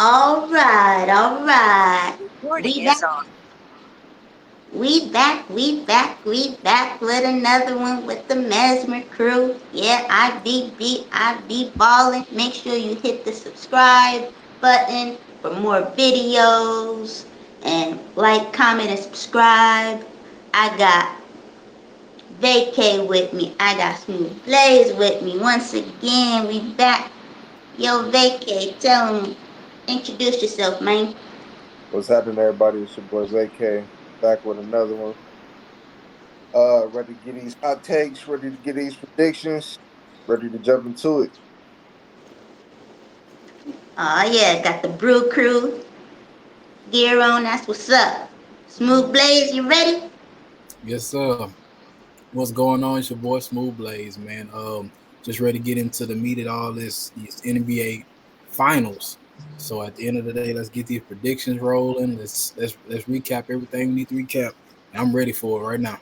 All right, all right. Recording We back, is on. we back with another one with the Mesmer crew. Yeah, I be ballin'. Make sure you hit the subscribe button for more videos and like, comment, and subscribe. I got Vacay with me. I got Smooth Blaze with me. Once again, we back. Yo, Vacay, tell them, introduce yourself, man. What's happening, everybody? It's your boy VK back with another one. Ready to get these hot takes, ready to get these predictions, ready to jump into it. Oh yeah, got the Brew Crew gear on. That's what's up. Smooth Blaze, you ready? Yes, sir. What's going on? It's your boy Smooth Blaze, man. Just ready to get into the meat of all these NBA finals. So at the end of the day, let's get these predictions rolling. Let's recap everything we need to recap. I'm ready for it right now.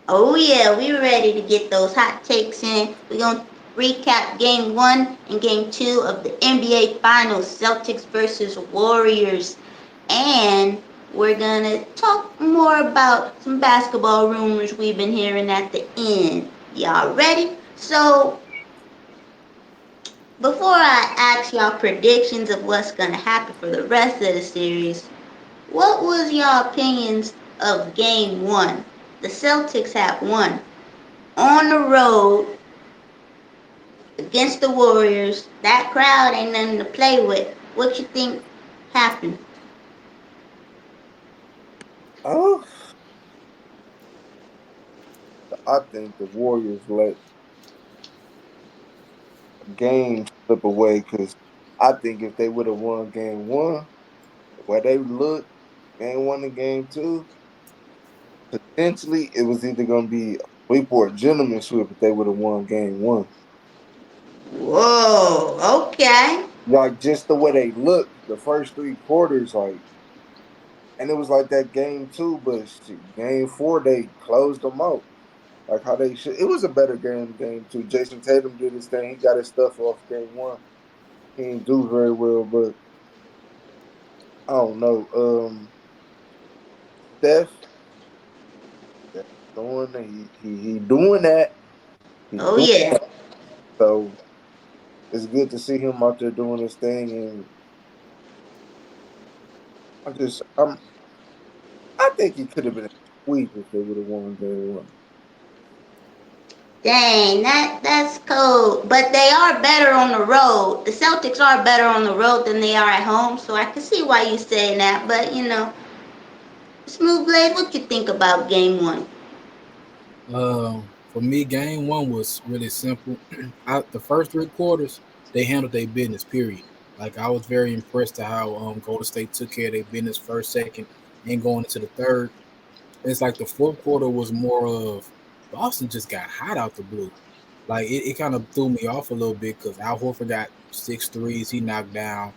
Oh yeah, we ready to get those hot takes in. We're gonna recap game one and game two of the NBA Finals, Celtics versus Warriors. And we're gonna talk more about some basketball rumors we've been hearing at the end. Y'all ready? So before I ask y'all predictions of what's gonna happen for the rest of the series, what was y'all opinions of game one? The Celtics had won on the road against the Warriors. That crowd ain't nothing to play with. What you think happened? Oh, I think the Warriors let a game slip away because I think if they would have won game one, the way they looked, game one and game two, potentially it was either going to be a sweep or a gentleman sweep if they would have won game one. Whoa, okay. Like just the way they looked, the first three quarters, like. And it was like that game two, but shit, game four they closed them out. Like how they should. It was a better game. Game two, Jason Tatum did his thing. He got his stuff off game one. He didn't do very well, but I don't know. Steph, Steph doing he doing that. He Oh doing yeah. so. It's good to see him out there doing his thing, and I just I think he could have been a sweep if they would have won game one. Dang, that's cold. But they are better on the road. The Celtics are better on the road than they are at home, so I can see why you saying that. But Smooth Blade, what you think about game one? For me, game one was really simple. The first three quarters, they handled their business. Period. Like I was very impressed to how Golden State took care of their business first, second, and going into the third. It's like the fourth quarter was more of Boston just got hot out the blue. Like it kind of threw me off a little bit because Al Horford got six threes he knocked down.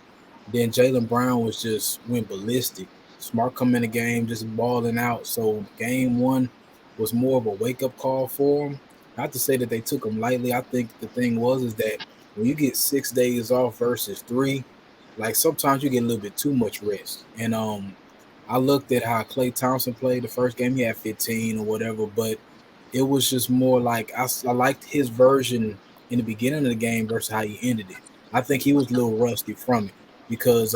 Then Jalen Brown was just went ballistic. Smart come in the game, just balling out. So game one was more of a wake up call for him. Not to say that they took him lightly. I think the thing was is that when you get 6 days off versus three, like sometimes you get a little bit too much rest. And I looked at how Klay Thompson played the first game. He had 15 or whatever, but it was just more like I liked his version in the beginning of the game versus how he ended it. I think he was a little rusty from it because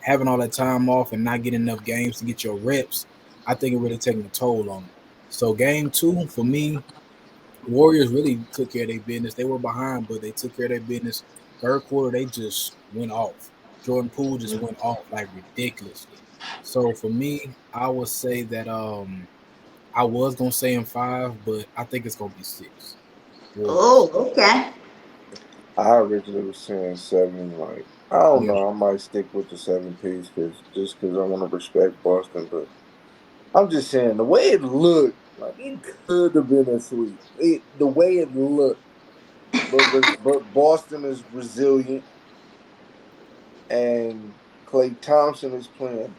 having all that time off and not getting enough games to get your reps, I think it really taking a toll on him. So game two for me, Warriors really took care of their business. They were behind, but they took care of their business. Third quarter, they just went off. Jordan Poole just went off like ridiculously. So for me, I would say that I was gonna say in five, but I think it's gonna be six. Oh, Warriors. okay. I originally was saying seven. Like I don't Yeah. know, I might stick with the seven piece because I want to respect Boston. But I'm just saying the way it looked, like it could have been a sweep. The way it looked, but Boston is resilient, and Clay Thompson is playing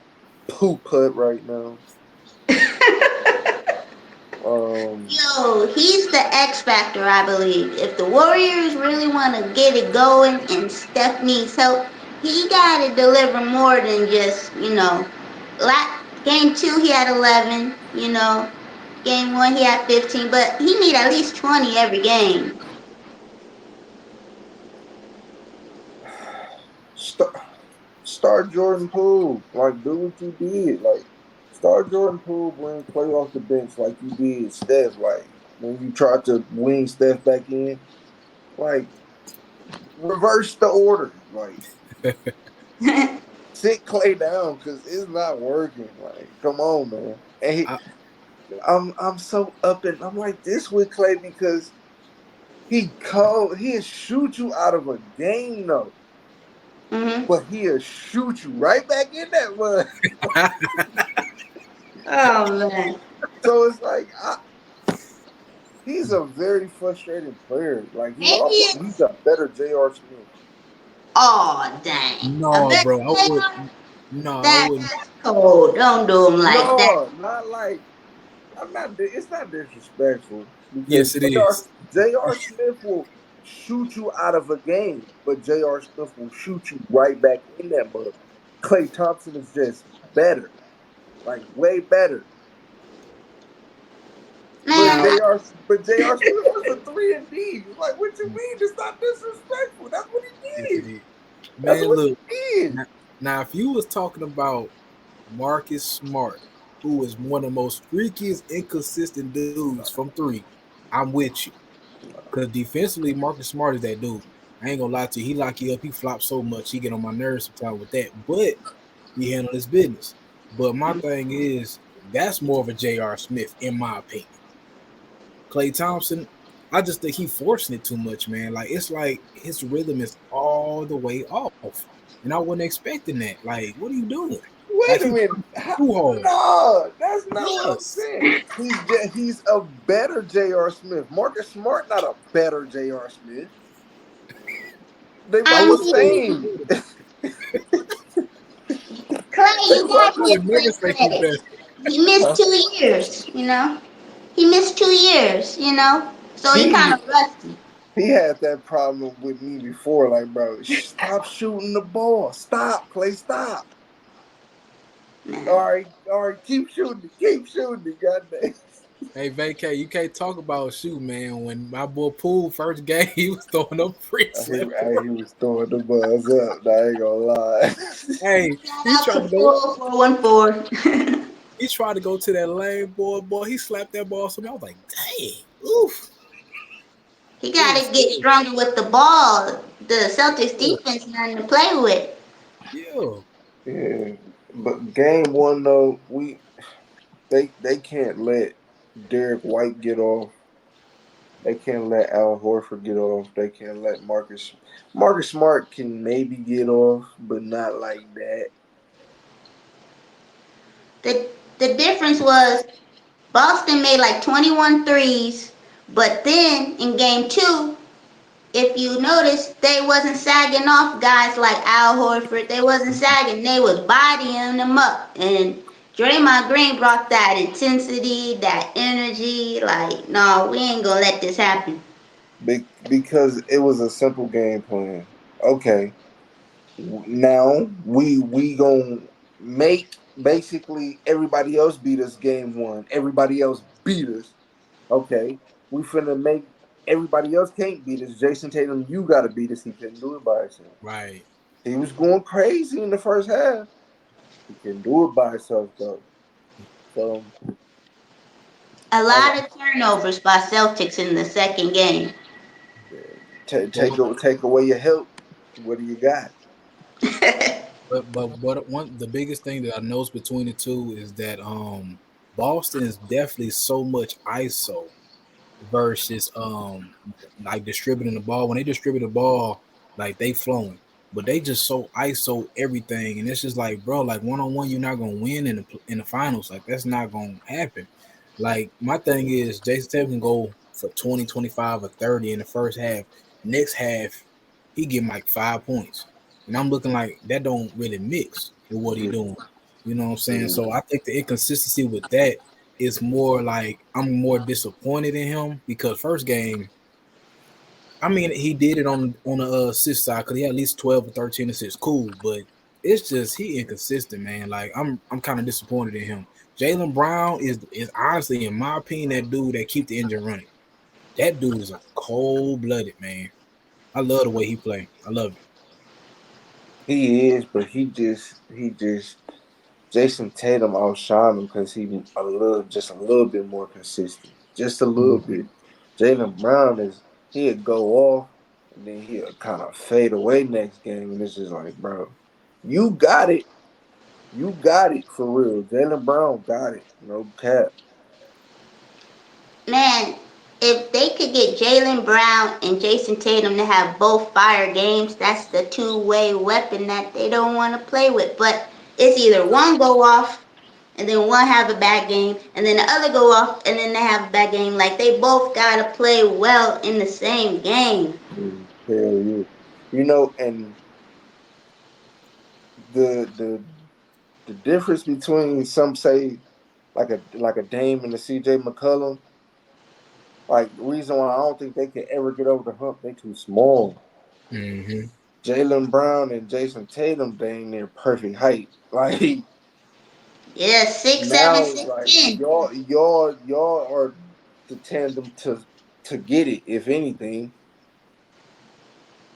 poop putt right now. Um, Yo, he's the X factor, I believe. If the Warriors really want to get it going and Steph needs help, he got to deliver more than just, game 2 he had 11, game 1 he had 15, but he need at least 20 every game. Start, start Jordan Poole. Like, do what you did. Like, start Jordan Poole, bring Clay off the bench like you did Steph. Like, when you tried to wing Steph back in, like, reverse the order. Like, sit Clay down because it's not working. Like, come on, man. And I, I'm so up and I'm like this with Clay because he'll shoot you out of a game though, hmm but he'll shoot you right back in that one. Oh man. So it's like he's a very frustrating player. Like Maybe he's it's a better J.R. Smith. oh dang. A no, better bro, I would. player? No, I wouldn't. That's cold. Don't do him like that. No, not like I'm not. It's not disrespectful because Yes, it is. J.R. Smith will shoot you out of a game, but J.R. Smith will shoot you right back in that mug. Klay Thompson is just better, like way better. But Man, Now, J.R. Smith was a 3 and D. Like, what you mean? It's not disrespectful. That's what yes, he it did. is. That's Man, what look. he did. Now, if you was talking about Marcus Smart, who is one of the most freakiest, inconsistent dudes from three, I'm with you. Because defensively, Marcus Smart is that dude. I ain't gonna lie to you. He lock you up. He flops so much. He get on my nerves sometimes with that. But he handle his business. But my thing is, that's more of a J.R. Smith, in my opinion. Klay Thompson, I just think he forcing it too much, man. Like it's like his rhythm is all the way off, and I wasn't expecting that. Like, what are you doing? Like Wait a he minute. too hard. No, that's not what I'm Yes. saying. He's a better J.R. Smith. Marcus Smart, not a better J.R. Smith. They I both I the would say he's mean, same. better. Clay, you gotta I give would Clay never say he's credit. better. He missed Huh? 2 years, He missed 2 years, So he kind He of rusty. he had that problem with me before. Like, bro, stop shooting the ball. Stop, Clay. Stop. Man. All right. Keep shooting it. Keep shooting it. Goddamn. Hey, Vacay, you can't talk about shoot, man. When my boy Poole first game, he was throwing up bricks left and right. He was throwing the buzz up. I ain't gonna lie. Hey, Shout he out tried to to go. 414. He tried to go to that lane, boy. He slapped that ball. So I was like, dang, oof. He It gotta was get scary. stronger with the ball. The Celtics Yeah, defense nothing to play with. yeah. Yeah, but game one though, they can't let Derek White get off. They can't let Al Horford get off. They can't let Marcus Smart can maybe get off, but not like that. The the difference was Boston made like 21 threes, but then in game 2, if you notice, they wasn't sagging off guys like Al Horford. They wasn't sagging. They was bodying them up. And Draymond Green brought that intensity, that energy. Like, no, we ain't gonna let this happen. Because it was a simple game plan. Okay, now we gonna make basically everybody else beat us game one. Everybody else beat us. Okay, we finna make everybody else can't beat us. Jason Tatum, you gotta beat us. He couldn't do it by himself. Right. He was going crazy in the first half. He couldn't do it by himself though. So A I lot of turnovers by Celtics in the second game. But take away your help. What do you got? but one the biggest thing that I noticed between the two is that Boston is definitely so much ISO versus like distributing the ball. When they distribute the ball, like they flowing, but they just so ISO everything, and it's just like, bro, like one on one, you're not gonna win in the finals. Like that's not gonna happen. Like my thing is, Jason Tatum can go for 20, 25, or 30 in the first half. Next half, he get like 5 points, and I'm looking like that don't really mix with what he Yeah, doing. You know what I'm saying? yeah. So I think the inconsistency with that is more like I'm more disappointed in him because first game I mean, he did it on the assist side because he had at least 12 or 13 assists. Cool, but it's just he inconsistent, man. Like I'm kind of disappointed in him. Jalen Brown is honestly, in my opinion, that dude that keep the engine running. That dude is a cold blooded man. I love the way he play. I love it. He is, but he just Jason Tatum outshined him because just a little bit more consistent, just a little Mhm. bit. Jalen Brown he'd go off and then he'll kind of fade away next game, and it's just like, bro, you got it, you got it for real. Jalen Brown got it, no cap. Man, if they could get Jalen Brown and Jason Tatum to have both fire games, that's the two-way weapon that they don't want to play with. But it's either one go off and then one have a bad game, and then the other go off and then they have a bad game. Like they both gotta play well in the same game. Hell yeah, and the the difference between some say like a Dame and a CJ McCollum. Like the reason why I don't think they can ever get over the hump, they too small. Hmm. Jalen Brown and Jason Tatum, they ain't their perfect height. Like Yeah, 6'7", now, six like ten. y'all are the tandem to get it. If anything,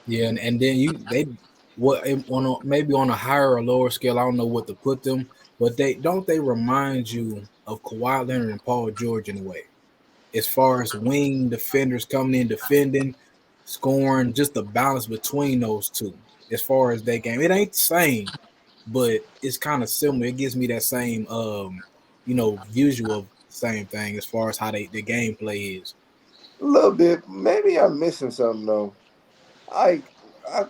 Yeah, and then they what maybe on a higher or lower scale. I don't know what to put them, but they remind you of Kawhi Leonard and Paul George in a way, as far as wing defenders coming in defending, scoring, just the balance between those two. As far as that game, it ain't the same, but it's kind of similar. It gives me that same visual of the same thing as far as how the gameplay is. a little bit. Maybe I'm missing something though. I, I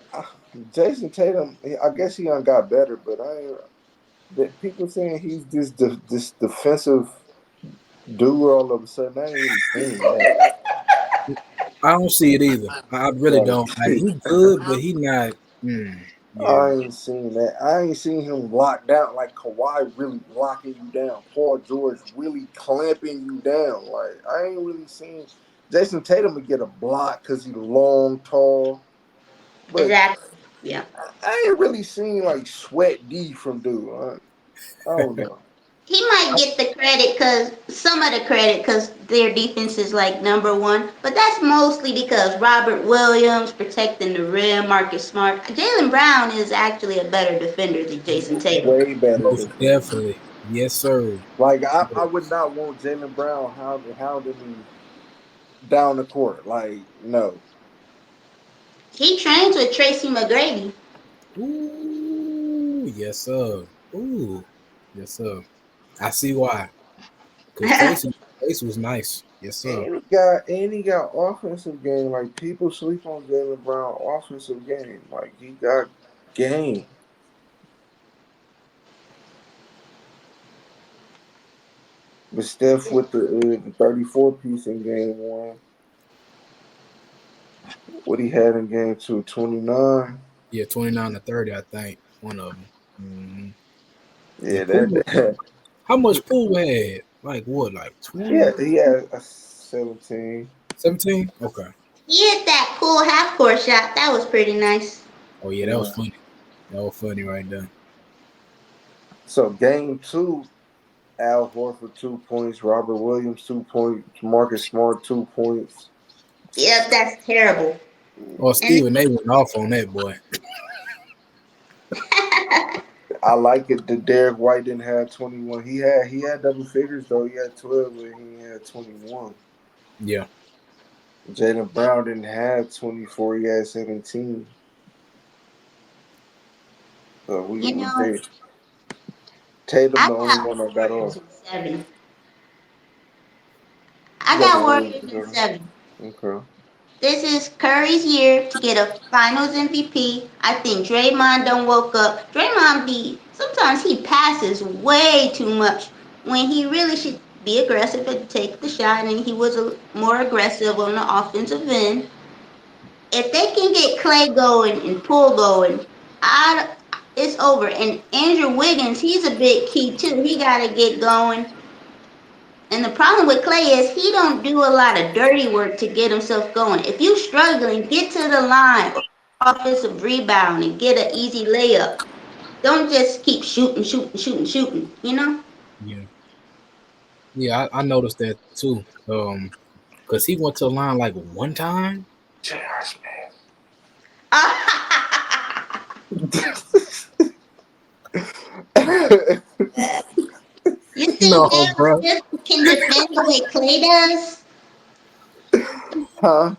Jason Tatum, I guess he done got better, but that people saying he's this defensive dude all of a sudden. I ain't really seen that. I don't see it either. I really Like don't. Like he good, but he not. Mm, yeah, I ain't seen that. I ain't seen him lock down like Kawhi really locking you down. Paul George really clamping you down. Like I ain't really seen Jason Tatum would get a block because he's long, tall, but Exactly. Yeah. I ain't really seen like sweat D from dude. I don't know. He might get the credit because some of the credit because their defense is like number one, but that's mostly because Robert Williams protecting the rim, Marcus Smart. Jalen Brown is actually a better defender than Jason Tatum. Way better most defender. definitely. Yes, sir. Like I would not want Jalen Brown hounding me down the court. Like no. He trains with Tracy McGrady. Ooh, yes, sir. Ooh, yes, sir. I see why. Because Tracy was nice. Yes, sir. And he got offensive game. Like people sleep on Jalen Brown offensive game. Like he got game. But Steph with the 34 piece in game one. What he had in game two, 29. Yeah, 29 to 30. I think one of them. Hmm. Yeah, Yeah, Poole. that How much Poole had? Like what? Like 20? yeah, he had a 17. 17? Okay. He hit that cool half court shot. That was pretty nice. Oh yeah, that was Yeah. funny. That was funny right there. So game two, Al Horford 2 points, Robert Williams 2 points, Marcus Smart 2 points. Yep, that's terrible. Oh, And Steven, they went off on that boy. I like it that Derek White didn't have 21. He had double figures though. He had 12 and he had 21. Yeah. Jalen Brown didn't have 24. He had 17. So we you we know, did. Tatum I the only got one that got Warriors off. in seven. You I got the got Warriors Warriors in together. seven. Okay. This is Curry's year to get a Finals MVP. I think Draymond don't woke up. Draymond sometimes he passes way too much when he really should be aggressive and take the shot, and he was more aggressive on the offensive end. If they can get Clay going and Poole going, I it's over. And Andrew Wiggins, he's a big key too. He got to get going. And the problem with Clay is he don't do a lot of dirty work to get himself going. If you struggling, get to the line or get an offensive rebound and get an easy layup. Don't just keep shooting, shooting, shooting, shooting. You know. Yeah, yeah, I noticed that too. Cause he went to the line like one time. J.R. You think No, J.R. bro. Smith can defend the way Clay does? Huh?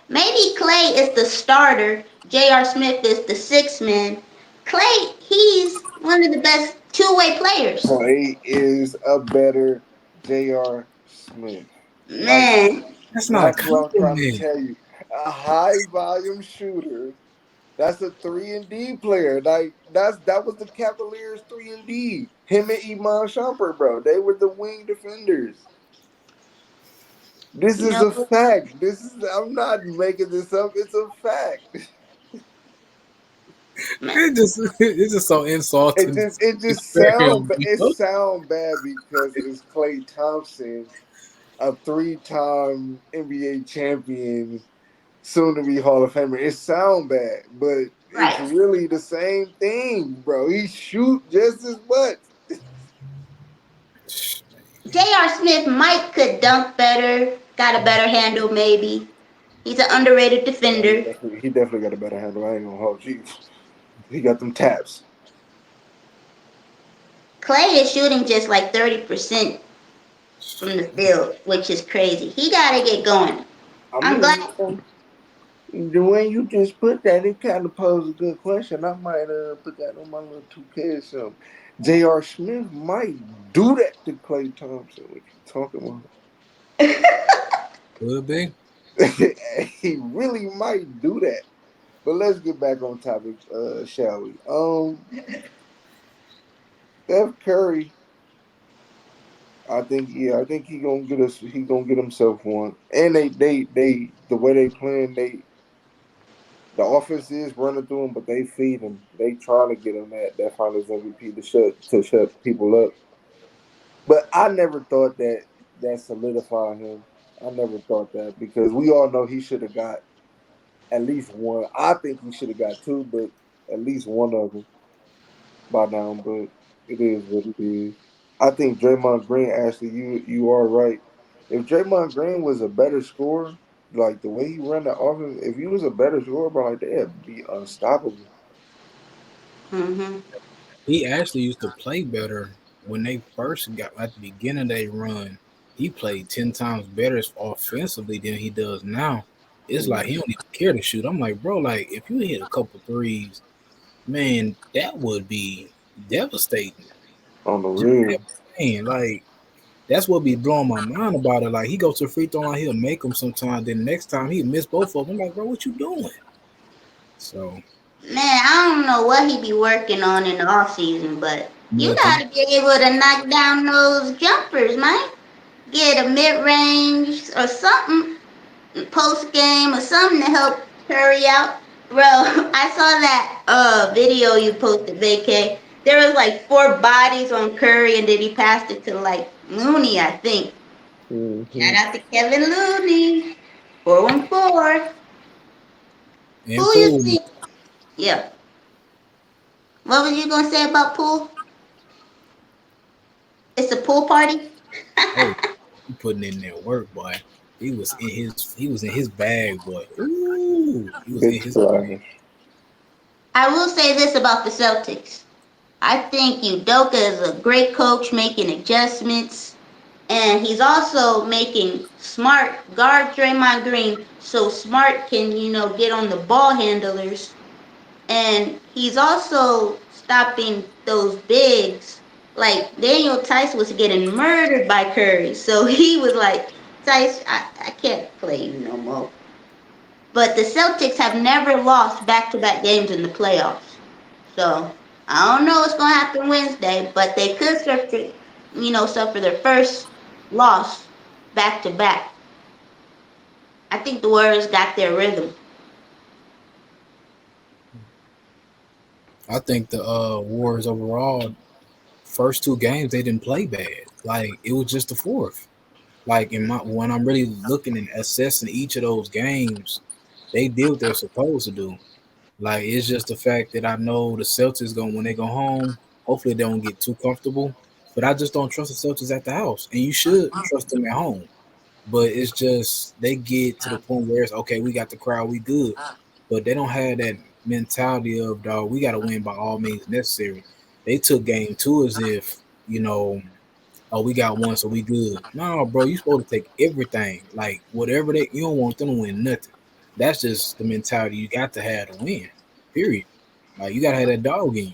Maybe Clay is the starter. J.R. Smith is the sixth man. Clay, he's one of the best two-way players. Clay is a better J.R. Smith. Like, Man, That's not a that's what I'm trying to compliment. tell you. A high volume shooter. That's a 3 and D player. Like that was the Cavaliers 3 and D. Him and Iman Shumpert, bro. They were the wing defenders. This you is know, a fact. I'm not making this up. It's a fact. man, It's just so It insulting just it to just compare sound him. You it know? sound bad because it's Klay Thompson, a 3-time NBA champion, soon to be Hall of Famer. It sound bad, but it's right. really the same thing, bro. He shoot just as much. J.R. Smith might could dunk better, got a better handle maybe. He's an underrated Oh, he defender. definitely, he definitely got a better handle. I ain't gonna hold you. He got them taps. Clay is shooting just like 30% from the field, which is crazy. He got to get going. I I'm mean, glad. the way you just put that, it kind of posed a good question. I might put that on my little 2K or something. J.R. Smith might do that to Klay Thompson. What you talking about? Could be. He really might do that. But let's get back on topic, shall we? Steph Curry, I think he gonna get us. He gonna get himself one. And the way they playing, the offense is running through him, but they feed him. They trying to get him that Finals MVP to shut people up. But I never thought that solidified him. I never thought that because we all know he should have got at least one. I think he should have got two, but at least one of them by now. But it is what it is. I think Draymond Green. Ashley, you are right. If Draymond Green was a better scorer, like the way he ran the offense, if he was a better scorer, bro, like they'd be unstoppable. Hmm. He actually used to play better when they first got at the beginning of their run. He played 10 times better offensively than he does now. It's like he Mhm. don't even care to shoot. I'm like, bro, like if you hit a couple threes, man, that would be devastating. On the Just real. saying, like that's what be blowing my mind about it. Like he goes to the free throw line, he'll make them sometimes. Then next time he miss both of them. I'm like, bro, what you doing? So Man, I don't know what he be working on in the off season, but you nothing. gotta be able to knock down those jumpers, man. Get a mid range or something, post game or something to help Curry out. Bro, I saw that video you posted, VK. There was like four bodies on Curry, and then he passed it to like Looney, I think. Shout Hmm. out to Kevin Looney, 414. Who And you pool, think? Yeah. What was you gonna say about pool? It's a pool party. oh, he putting in that work, boy. He was in his bag, boy. Ooh, he was in Big his bag. splash. I will say this about the Celtics. I think Udoka is a great coach making adjustments, and he's also making Smart guard Draymond Green so Smart can, get on the ball handlers. And he's also stopping those bigs. Like Daniel Tice was getting murdered by Curry. So he was like, Tice, I can't play you no more. But the Celtics have never lost back to back games in the playoffs. So I don't know what's gonna happen Wednesday, but they could suffer their first loss back to back. I think the Warriors got their rhythm. I think the Warriors overall first two games they didn't play bad. Like it was just the fourth. Like in my when I'm really looking and assessing each of those games, they did what they're supposed to do. Like it's just the fact that I know the Celtics going when they go home. Hopefully they don't get too comfortable, but I just don't trust the Celtics at the house, and you should trust them at home. But it's just they get to the point where it's okay. We got the crowd, we good, but they don't have that mentality of dog. We got to win by all means necessary. They took game two as if oh, we got one, so we good. No, bro, you supposed to take everything, like whatever they. You don't want them to win nothing. That's just the mentality you got to have to win. Period. Like you gotta have that dog in you.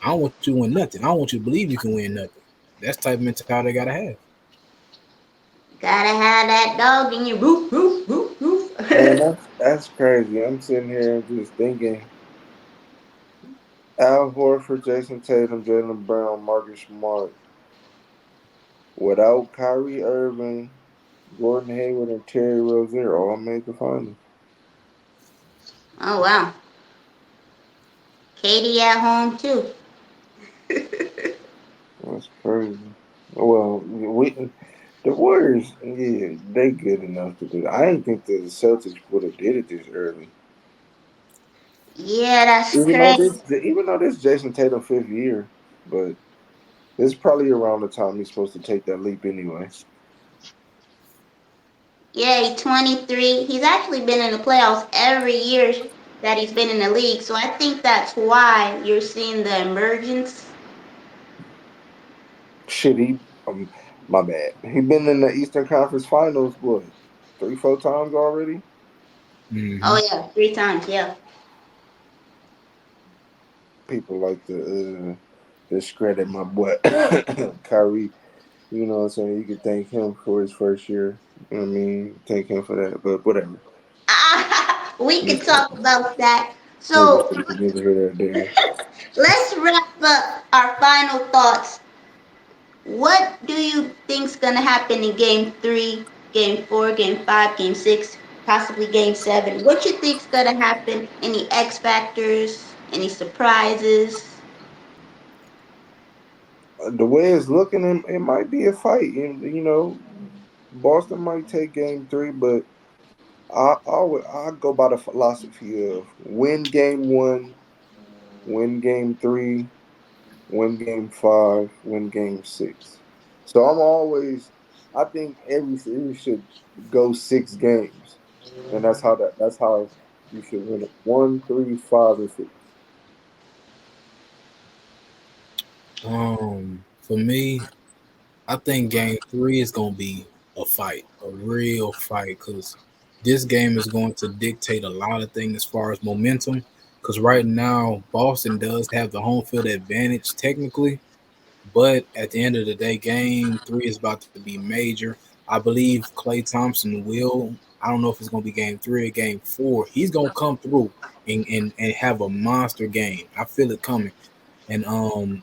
I don't want you to win nothing. I don't want you to believe you can win nothing. That's the type of mentality they gotta have. Gotta have that dog in your roof, roof, roof, Man, roof. that's crazy. I'm sitting here just thinking Al Horford, Jason Tatum, Jalen Brown, Marcus Smart. Without Kyrie Irving, Gordon Hayward, and Terry Rozier all made the finals. Oh wow, Katie at home too. That's crazy. Well, the Warriors, yeah, they good enough to do that. I didn't think the Celtics would have did it this early. Yeah, that's crazy. Even though this Jason Tatum fifth year, but it's probably around the time he's supposed to take that leap anyway. Yeah, he's 23. He's actually been in the playoffs every year that he's been in the league. So I think that's why you're seeing the emergence. Shit, my bad. He been in the Eastern Conference Finals what 3, 4 times already. Hmm. Oh yeah, 3 times. Yeah. People like to discredit my boy Kyrie. You know what I'm saying? You could thank him for his first year. You know what I mean? Thank him for that. But whatever. We could Neither talk about that. neither So neither here nor there. let's wrap up our final thoughts. What do you think's gonna happen in Game 3, Game 4, Game 5, Game 6, possibly Game 7? What you think's gonna happen? Any X factors? Any surprises? The way it's looking, it might be a fight. You know, Boston might take game 3, but I go by the philosophy of win game 1, win game 3, win game 5, win game 6. So I think every series should go 6 games, and that's how you should win it: 1, 3, 5, and 6. For me, I think game three is gonna be a fight, a real fight, because this game is going to dictate a lot of things as far as momentum. Because right now, Boston does have the home field advantage technically, but at the end of the day, game three is about to be major. I believe Clay Thompson will. I don't know if it's going to be game three or game four. He's going to come through and have a monster game. I feel it coming. And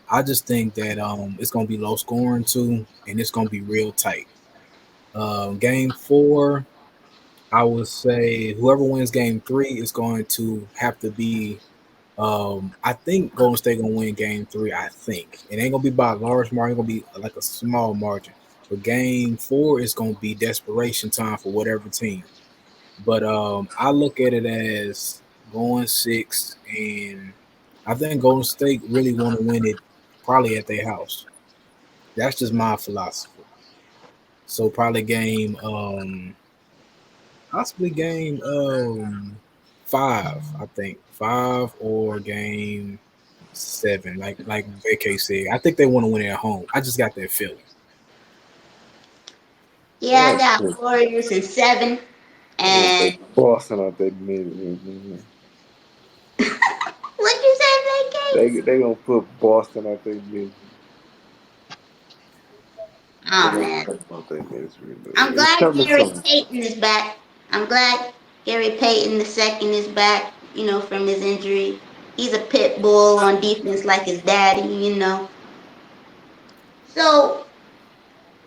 I just think that it's gonna be low scoring too, and it's gonna be real tight. Game four, I would say whoever wins game three is going to have to be. I think Golden State gonna win game three. I think it ain't gonna be by a large margin. It's gonna be like a small margin. But game four is gonna be desperation time for whatever team. But I look at it as going six, and I think Golden State really want to win it probably at their house. That's just my philosophy. So probably game possibly game five, I think. Five or game seven, like VK said. I think they want to win it at home. I just got that feeling. Yeah, I Yeah, got Warriors in 7. I'm gonna And put Boston out there mid. what'd you say, They VK? they gonna put Boston out there mid. They Oh gonna man. put them out there misery, but I'm it's glad coming Gary soon. Payton is back. I'm glad Gary Payton the second is back, from his injury. He's a pit bull on defense like his daddy. So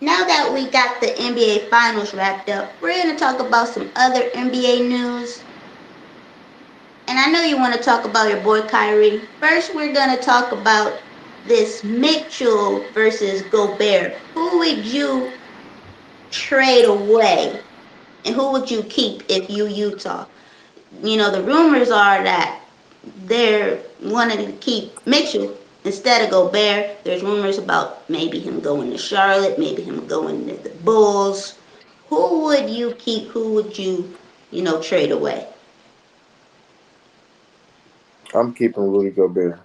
now that we got the NBA finals wrapped up, we're gonna talk about some other NBA news. And I know you want to talk about your boy Kyrie. First, we're gonna talk about this Mitchell versus Gobert. Who would you trade away? And who would you keep if you Utah? The rumors are that they're wanting to keep Mitchell instead of Gobert. There's rumors about maybe him going to Charlotte, maybe him going to the Bulls. Who would you keep? Who would you trade away? I'm keeping Rudy Gobert.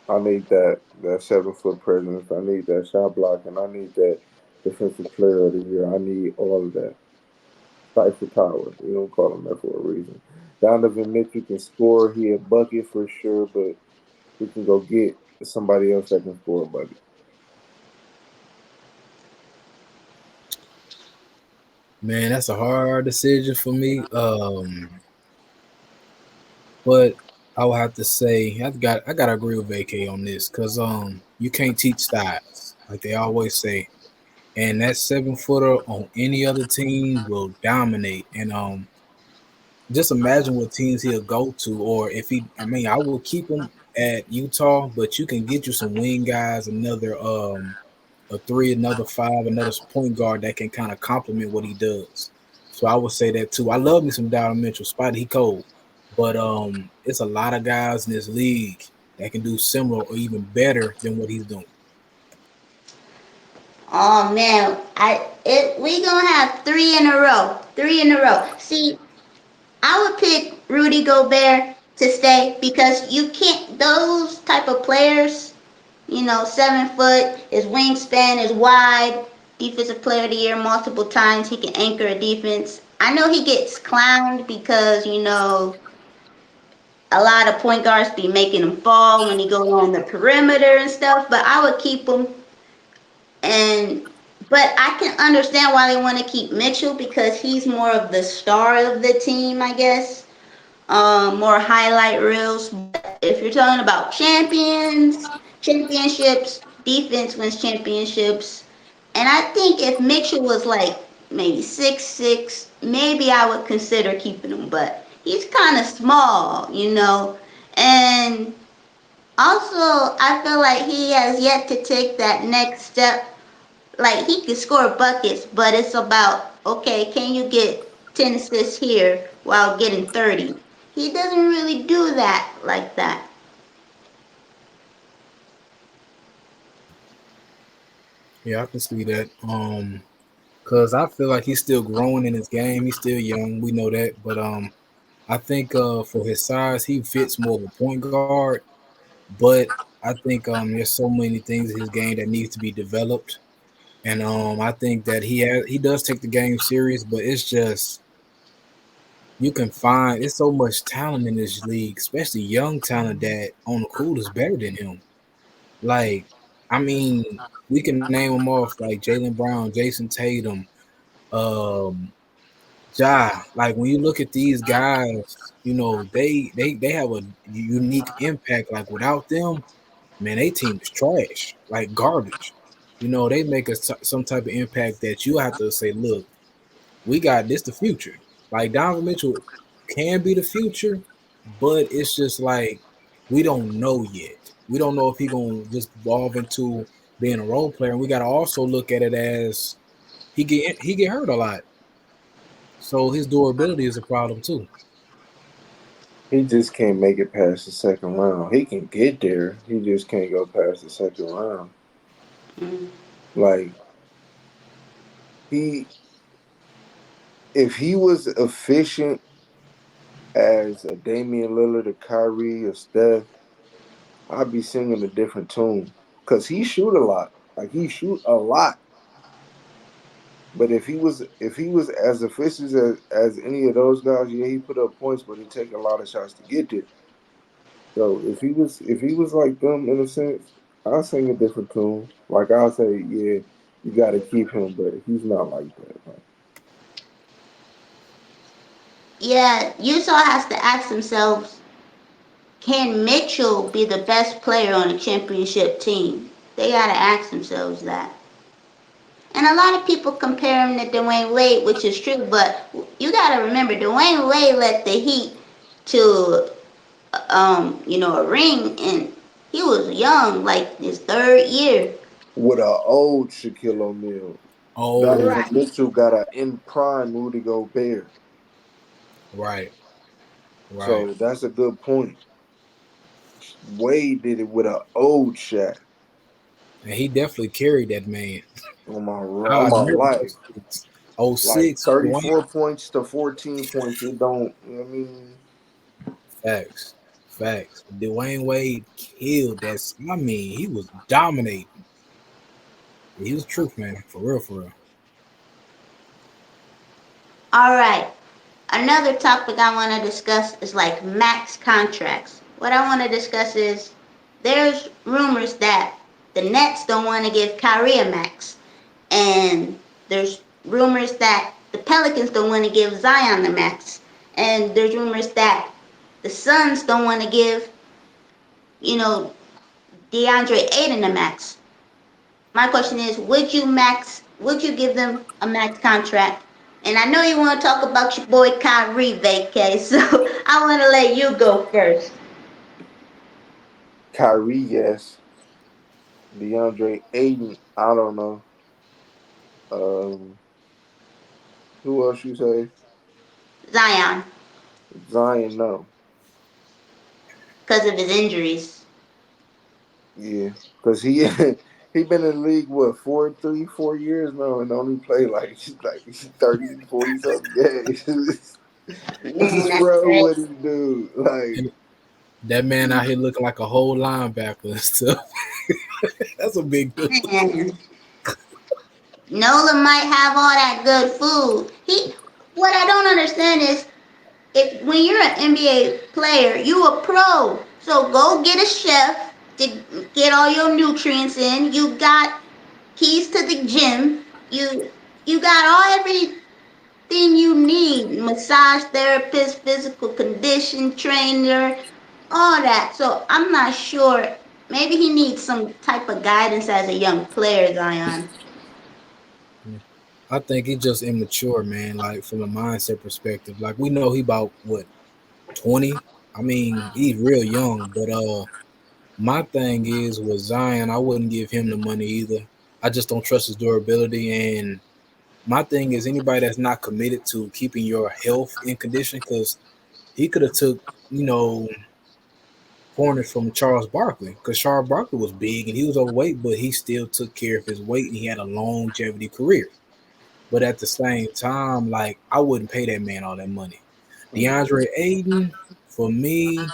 I need that 7 foot presence. I need that shot blocking. I need that defensive player of the year. I need all of that. Cypher Tower. We don't call him that for a reason. Donovan Mitchell can score. He a bucket for sure, but we can go get somebody else that can score a bucket. Man, that's a hard decision for me. But I would have to say I gotta agree with AK on this because you can't teach styles like they always say, and that 7 footer on any other team will dominate. And just imagine what teams he'll go to, or if he. I mean, I will keep him at Utah, but you can get you some wing guys, another a three, another five, another point guard that can kind of complement what he does. So I would say that too. I love me some Donovan Mitchell, Spotty he cold, but it's a lot of guys in this league that can do similar or even better than what he's doing. Oh man, we gonna have three in a row. Three in a row. See, I would pick Rudy Gobert to stay because you can't those type of players, 7 foot, his wingspan is wide, defensive player of the year multiple times, he can anchor a defense. I know he gets clowned because, a lot of point guards be making him fall when he goes on the perimeter and stuff, but I would keep him and but I can understand why they want to keep Mitchell because he's more of the star of the team, I guess. More highlight reels. But if you're talking about championships, defense wins championships. And I think if Mitchell was like maybe 6'6", maybe I would consider keeping him. But he's kind of small. And also, I feel like he has yet to take that next step. Like he can score buckets, but it's about okay, can you get 10 assists here while getting 30? He doesn't really do that like that. Yeah, I can see that. Cause I feel like he's still growing in his game. He's still young. We know that, but I think for his size, he fits more of a point guard. But I think there's so many things in his game that needs to be developed, and I think that he does take the game serious. But it's just you can find it's so much talent in this league, especially young talent that on the cool is better than him. Like, I mean, we can name them off like Jalen Brown, Jason Tatum, um, Ja. Like when you look at these guys, they have a unique impact. Like without them, man, they team is trash, like garbage. They make some type of impact that you have to say, look, we got this the future. Like Donovan Mitchell can be the future, but it's just like we don't know yet. We don't know if he gonna just evolve into being a role player. And we gotta also look at it as he get hurt a lot. So his durability is a problem too. He just can't make it past the second round. He can get there. He just can't go past the second round. Mm. Like he, if he was efficient as a Damian Lillard, a Kyrie, a Steph, I'd be singing a different tune. Cause he shoot a lot. Like he shoot a lot. But if he was as efficient as any of those guys, yeah, he put up points, but he take a lot of shots to get there. So if he was like them in a sense, I'll sing a different tune. Like I'll say, yeah, you got to keep him, but he's not like that. Like, Yeah, Utah has to ask themselves, can Mitchell be the best player on a championship team? They gotta ask themselves that. And a lot of people compare him to Dwayne Wade, which is true, but you gotta remember Dwayne Wade led the Heat to a ring, and he was young, like his third year. with an old Shaquille O'Neal. Oh, Donovan Right. Mitchell got a in prime Rudy Gobert. right, right. So that's a good point. Wade did it with an old Shaq And he definitely carried that man. on I my remember life. those six. Oh Like six, Dwayne. 34 points to 14 points. It don't. I mean, Facts. Facts. Dwayne Wade killed that. I mean, he was dominating. He was truth, man. For real, for real. All right. Another topic I want to discuss is like max contracts. What I want to discuss is there's rumors that the Nets don't want to give Kyrie a max, and there's rumors that the Pelicans don't want to give Zion the max, and there's rumors that the Suns don't want to give, you know, DeAndre Ayton the max. My question is, would you max? Would you give them a max contract? And I know you want to talk about your boy Kyrie, vacay. So I want to let you go first. Kyrie, yes. DeAndre Ayton, I don't know. Um, who else you say? Zion, Zion, no. because of his injuries. Yeah, because he he been in the league what 4 years now and only played like 30, 40 something games. Man, What's that's wrong great. with him, dude? Like And that man out here looking like a whole linebacker and stuff. That's a big dude. Man, Nola might have all that good food. What I don't understand is if when you're an NBA player, you a pro. So go get a chef to get all your nutrients in. You got keys to the gym. You got all everything you need. Massage therapist, physical condition trainer, all that. So I'm not sure. Maybe he needs some type of guidance as a young player, Zion. I think he's just immature, man. Like from a mindset perspective. Like we know he about what 20. I mean, he's real young, but my thing is with Zion, I wouldn't give him the money either. I just don't trust his durability. And my thing is anybody that's not committed to keeping your health in condition, because he could have took, you know, pointers from Charles Barkley, because Charles Barkley was big and he was overweight, but he still took care of his weight and he had a longevity career. But at the same time, like I wouldn't pay that man all that money. DeAndre Ayton, for me,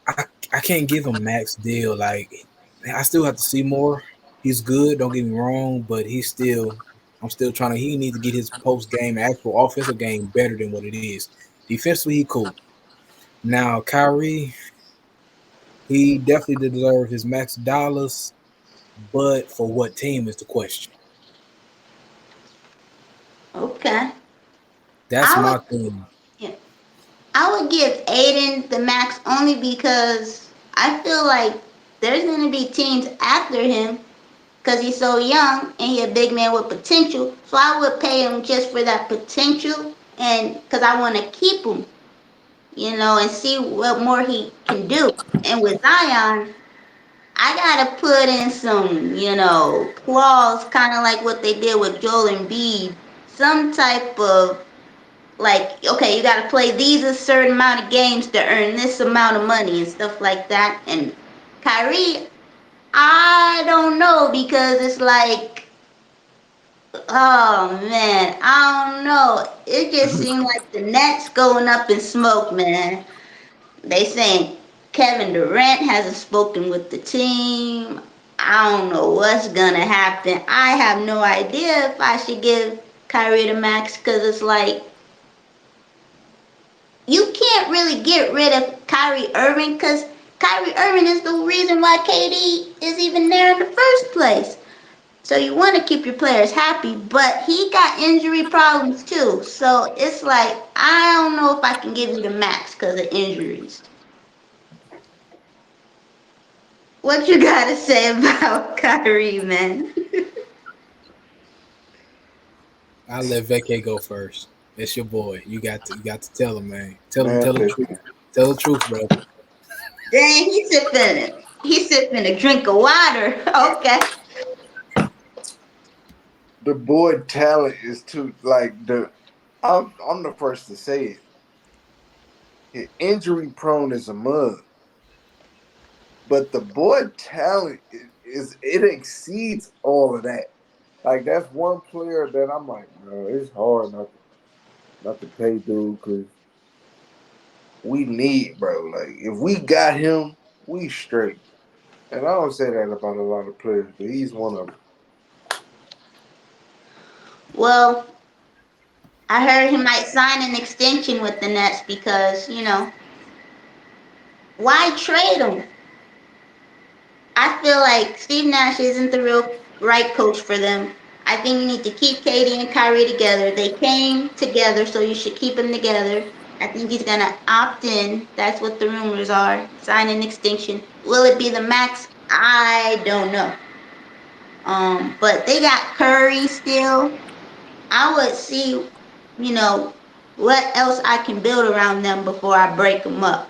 I I can't give him max deal. Like I still have to see more. He's good, don't get me wrong, but he's still I'm still trying to he needs to get his post game actual offensive game better than what it is. Defensively he cool. Now Kyrie, he definitely deserves his max dollars, but for what team is the question. Okay. That's I my would thing. yeah, I would give Aiden the max only because I feel like there's gonna be teams after him because he's so young and he a big man with potential. So I would pay him just for that potential and because I want to keep him, and see what more he can do. And with Zion, I gotta put in some, clause, kind of like what they did with Joel Embiid, some type of like, okay, you gotta play these a certain amount of games to earn this amount of money and stuff like that. And Kyrie, I don't know because it's like, oh man, I don't know. It just seemed like the Nets going up in smoke, man. They saying Kevin Durant hasn't spoken with the team. I don't know what's gonna happen. I have no idea if I should give Kyrie the max because it's like you can't really get rid of Kyrieirving because Kyrieirving is the reason why KD is even there in the first place. So you want to keep your players happy, but he got injury problems too. So it's like I don't know if I can give you the max because of injuries. What you gotta say about Kyrie, man? I'll let Veke go first. That's your boy. You got to tell him, man. man, Tell the truth. listen. Tell the truth, bro. Dang, he sipping a drink of water. Okay. the boy talent is too like the. I'm the first to say it. Injury prone as a mug, but the boy talent is it exceeds all of that. Like that's one player that I'm like, no, it's hard not to pay dude because we need bro. Like if we got him, we straight. And I don't say that about a lot of players, but he's one of them. Well, I heard he might sign an extension with the Nets because, why trade him? I feel like Steve Nash isn't the real right coach for them. I think you need to keep Katie and Kyrie together. They came together, so you should keep them together. I think he's gonna opt in. That's what the rumors are. Sign an extension. Will it be the max? I don't know. But they got Curry still. I would see, you know, what else I can build around them before I break them up.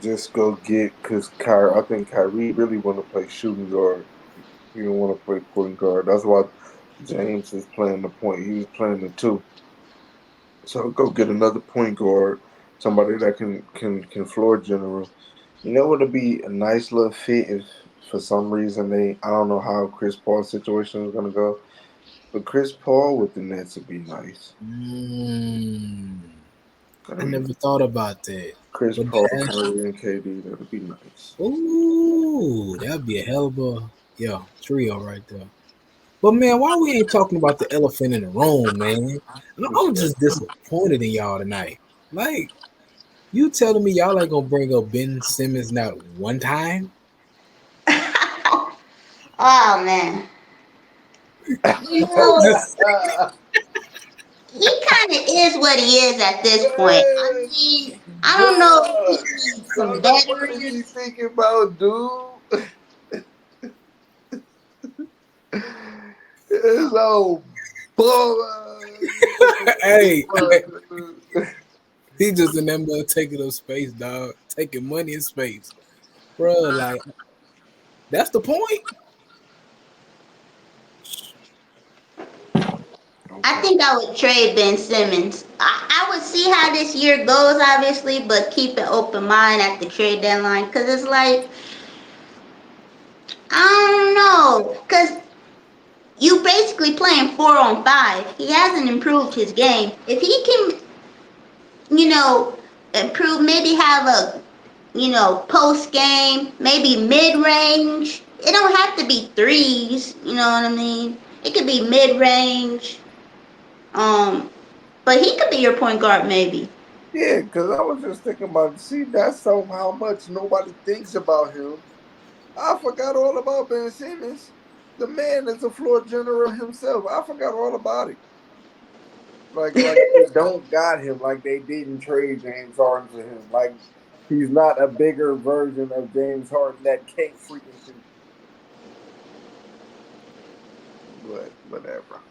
Just go get because Kyrie. I think Kyrie really want to play shooting guard. He don't want to play point guard. That's why James is playing the point. He was playing the two. So go get another point guard, somebody that can floor general. You know what would be a nice little fit if for some reason they I don't know how Chris Paul's situation is gonna go, but Chris Paul with the Nets would be nice. Mm, I That'd be never thought about that. Chris But Paul, that, Kyrie, and KD. That'd be nice. ooh, that'd be a hell of a trio right there. But man, why we ain't talking about the elephant in the room, man? What's I'm that? just disappointed in y'all tonight. Like, you telling me y'all ain't gonna bring up Ben Simmons not one time? Oh man. You I'm know, just he kind of is what he is at this point. I Man, mean, I don't know if bruh. he needs some Don't nobody be veterans. thinking about dude. It's all bull. hey, he just in that mother taking up space, dog. Taking money in space. Bro, like that's the point. I Okay. think I would trade Ben Simmons. I would see how this year goes, obviously, but keep an open mind at the trade deadline because it's like, I don't know. Because you basically playing 4 on 5. He hasn't improved his game. If he can, you know, improve, maybe have a, post game, maybe mid range. It don't have to be threes, you know what I mean? It could be mid range. Um, but he could be your point guard, maybe. Yeah, because I was just thinking about see that's so how much nobody thinks about him. I forgot all about Ben Simmons. The man is a floor general himself. I forgot all about it. Like they don't got him. Like they didn't trade James Harden for him. Like he's not a bigger version of James Harden that can't freaking shoot. But whatever.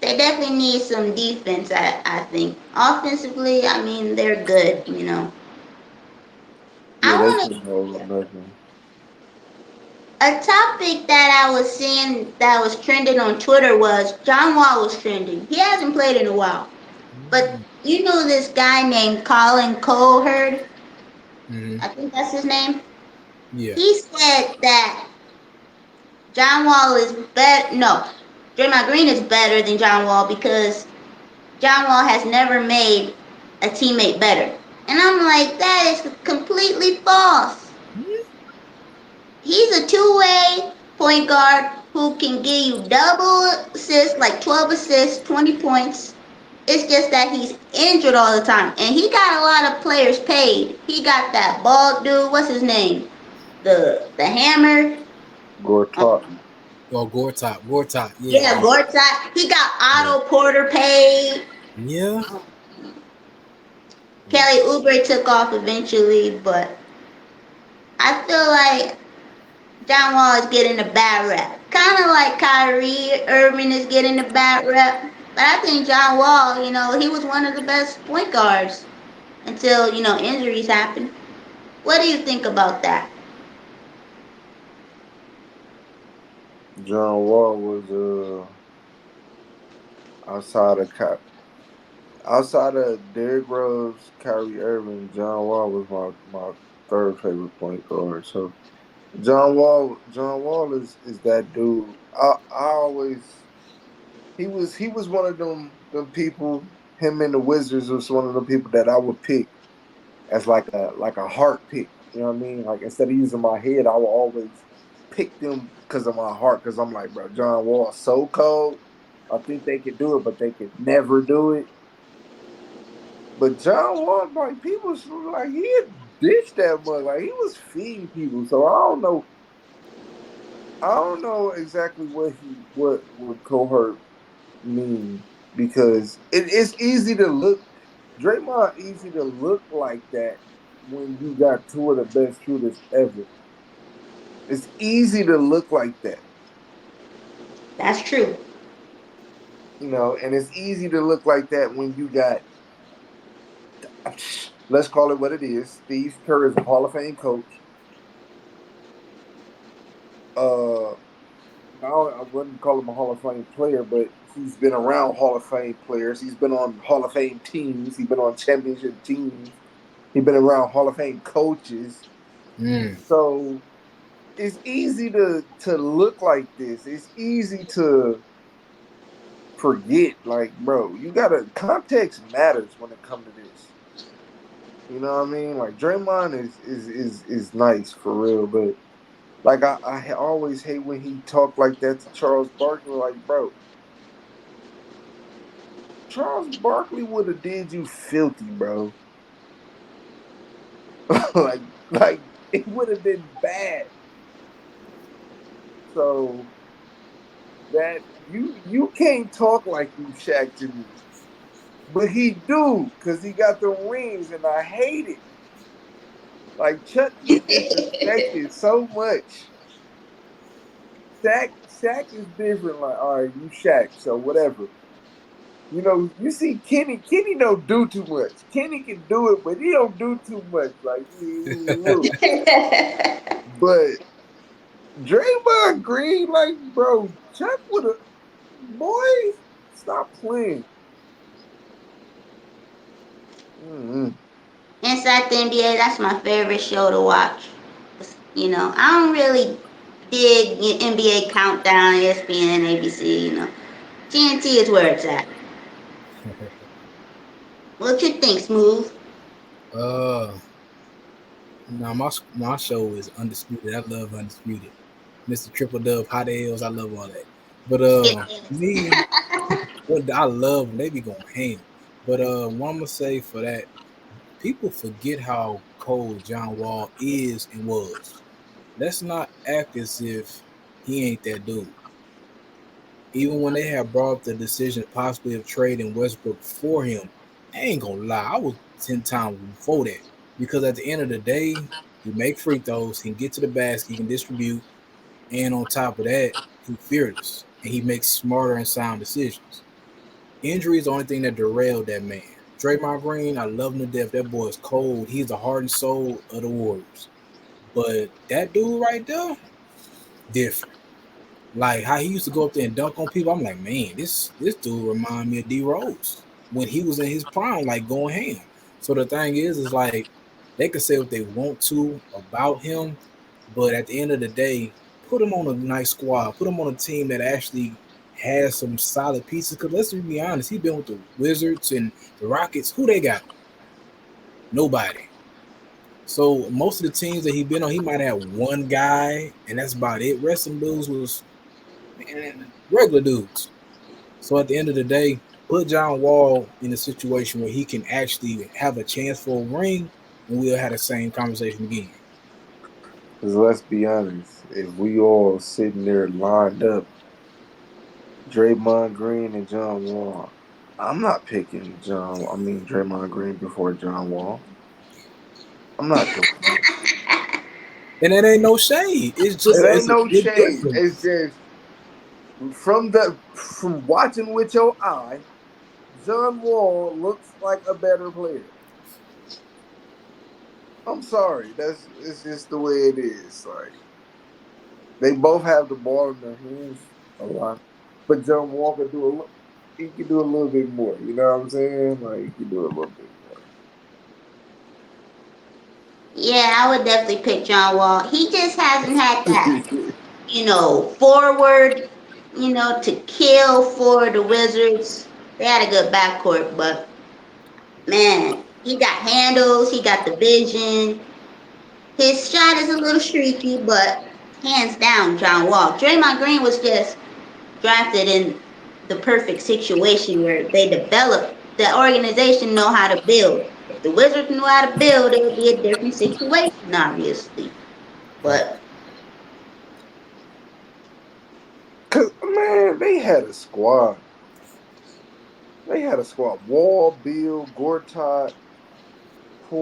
They definitely need some defense, I think. Offensively, I mean, they're good. Yeah, I they want couldn't hold nothing. a topic that I was seeing that was trending on Twitter was John Wall was trending. He hasn't played in a while. But Mm-hmm. you know this guy named Colin Cowherd? Mm-hmm. I think that's his name. Yeah. He said that John Wall is better. No, Draymond Green is better than John Wall because John Wall has never made a teammate better. And I'm like, that is completely false. He's a two-way point guard who can give you double assists, like 12 assists, 20 points. It's just that he's injured all the time. And he got a lot of players paid. He got that bald dude, what's his name? The hammer. Gortat. Oh, Gortat. Yeah, Yeah, yeah, Gortat. He got yeah. Otto Porter paid. Yeah. Yeah. Kelly Oubre took off eventually, but I feel like John Wall is getting a bad rep. Kind of like Kyrieirving is getting a bad rep. But I think John Wall, he was one of the best point guards until, injuries happened. What do you think about that? John Wall was outside of outside of Derrick Rose, Kyrie Irving. John Wall was my third favorite point guard. So John Wall is that dude. I always he was one of them people. Him and the Wizards was one of the people that I would pick as like a heart pick. You know what I mean? Like instead of using my head, I will always pick them because of my heart. Because I'm like, bro, John Wall is so cold. I think they could do it, but they could never do it. But John Wall, like people was like he had ditched that much. Like he was feeding people. So I don't know. I don't know exactly what cohort mean because it's easy to look. Draymond easy to look like that when you got two of the best shooters ever. It's easy to look like that, That's true. and it's easy to look like that when you got, let's call it what it is. Steve Kerr is a Hall of Fame coach. Uh, I wouldn't call him a Hall of Fame player, but he's been around Hall of Fame players. He's been on Hall of Fame teams. He's been on championship teams. He's been around Hall of Fame coaches. Mm. So it's easy to look like this. It's easy to forget. Like, bro, you gotta context matters when it comes to this. You know what I mean? Like Draymond is nice for real, but like I always hate when he talked like that to Charles Barkley. Like, bro, Charles Barkley would have did you filthy, bro. like like it would have been bad. So that you can't talk like you Shaq to me. But he do, cause he got the rings, and I hate it. Like Chuck get disrespected so much. Shaq is different. Like, all right, you Shaq, so whatever. You see Kenny. Kenny don't do too much. Kenny can do it, but he don't do too much. Like, but Draymond Green, like, bro, Chuck would have, boy, stop playing. Mm-hmm. Inside the NBA, that's my favorite show to watch. I don't really dig NBA Countdown, ESPN, ABC. TNT is where it's at. What you think, Smooth? uh, now my show is Undisputed. I love Undisputed. Mr. Triple Dub, Hot Ales, I love all that. But me, what I love when they be going ham. But what I'm gonna say for that, people forget how cold John Wall is and was. Let's not act as if he ain't that dude. Even when they have brought up the decision possibly of trading Westbrook for him, I ain't gonna lie, I was 10 times before that. Because at the end of the day, he make free throws, he can get to the basket, he can distribute, and on top of that, he fearless and he makes smarter and sound decisions. Injury is the only thing that derailed that man. Draymond Green, I love him to death. That boy is cold. He's the heart and soul of the Warriors. But that dude right there, different. Like how he used to go up there and dunk on people. I'm like, man, this dude remind me of D Rose when he was in his prime, like going ham. So the thing is like they can say what they want to about him, but at the end of the day, put him on a nice squad, put him on a team that actually has some solid pieces. Because let's be honest, he's been with the Wizards and the Rockets. Who they got? Nobody. So most of the teams that he been on, he might have one guy, and that's about it. Rest of them dudes was regular dudes. So at the end of the day, put John Wall in a situation where he can actually have a chance for a ring, and we'll have the same conversation again. Because let's be honest, if we all sitting there lined up, Draymond Green and John Wall, I'm not picking Draymond Green before John Wall. I'm not doing that. And that ain't no shade. It's just It ain't it's a no big shade. It's difference. just from watching with your eye, John Wall looks like a better player. I'm sorry. It's just the way it is. Like They both have the ball in their hands a lot, but John Walker he can do a little bit more. You know what I'm saying? Like he can do a little bit Yeah, I would definitely pick John Wall. He just hasn't had that, more. forward, to kill for the Wizards. They had a good backcourt, but man, he got handles, he got the vision. His shot is a little streaky, but hands down, John Wall. Draymond Green was just drafted in the perfect situation where they develop the organization know how to build. If the Wizards knew how to build, it would be a different situation, obviously. Right. But Cause man, they had a squad. They had a squad. Wall, Bill, Gortat,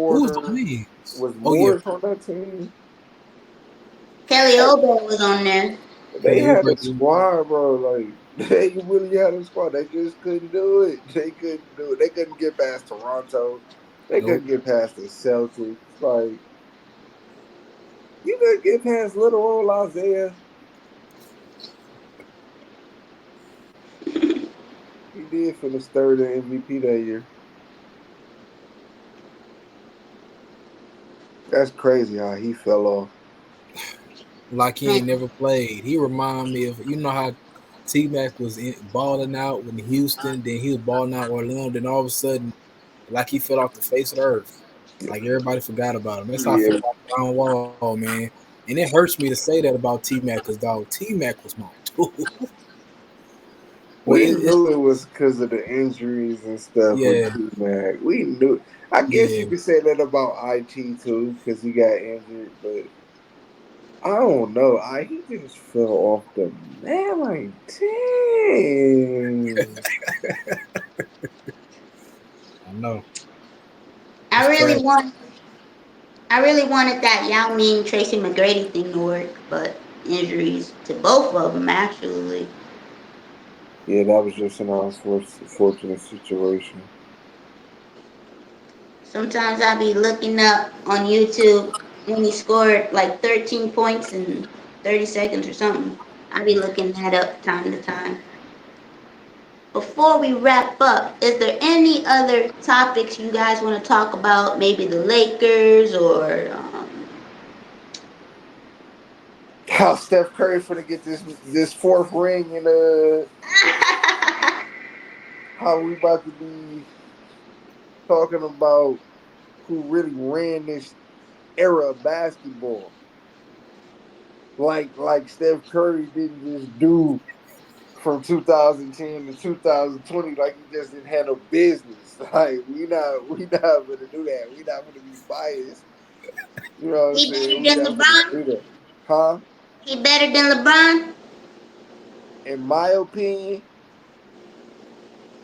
Who was the Porter. wings? Was Oh yeah, Morris on that team? Kelly Obre was on there. They Kelly had Oubre. a squad, bro. Like they really had a squad. They just couldn't do it. They couldn't do it. They couldn't get past Toronto. They Nope. couldn't get past the Celtics. Like you couldn't get past little old Isaiah. He did finish third in MVP that year. That's crazy how he fell off. Like he Man, ain't never played. He remind me of how T Mac was balling out in Houston, then he was balling out Orlando, then all of a sudden, like he fell off the face of the earth. Like everybody forgot about him. That's how I feel Yeah, about John Wall, man. And it hurts me to say that about T Mac because dog, T Mac was my dude. But we knew it was because of the injuries and stuff with yeah, T-Mac. We knew. I guess yeah. you could say that about IT too because he got injured, but I don't know. He just fell off the man like dang. I know. I It's really trash. want I really wanted that Yao Ming Tracy McGrady thing to work, but injuries to both of them actually. Yeah, that was just an unfortunate situation. Sometimes I'll be looking up on YouTube when he scored like 13 points in 30 seconds or something. I'll be looking that up time to time. Before we wrap up, is there any other topics you guys want to talk about? Maybe the Lakers or How Steph Curry finna get this fourth ring and how we about to be talking about who really ran this era of basketball. Like Steph Curry didn't just do from 2010 to 2020 like he just didn't handle business. Like we not gonna do that. We not gonna be biased. You know what I'm he saying? better We than not gonna LeBron? do that. Huh? He better than LeBron? In my opinion,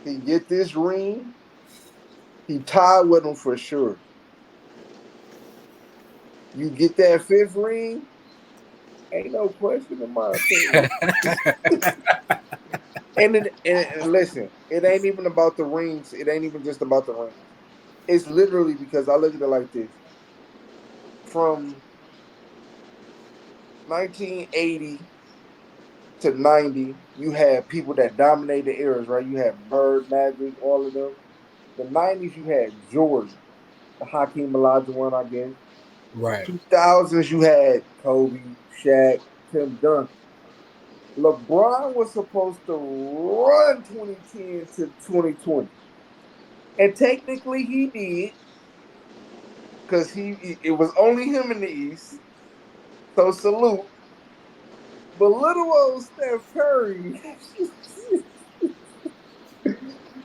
he get this ring, he tied with him for sure. You get that fifth ring, ain't no question in my opinion. And listen, it ain't even about the rings. It ain't even just about the rings. It's literally because I look at it like this. From 1980 to 90, you had people that dominated the eras, right? You had Bird, Magic, all of them. The 90s, you had Jordan, the Hakeem Olajuwon, I guess. Right. 2000s, you had Kobe, Shaq, Tim Duncan. LeBron was supposed to run 2010 to 2020. And technically he did, because it was only him in the East. So salute. But little old Steph Curry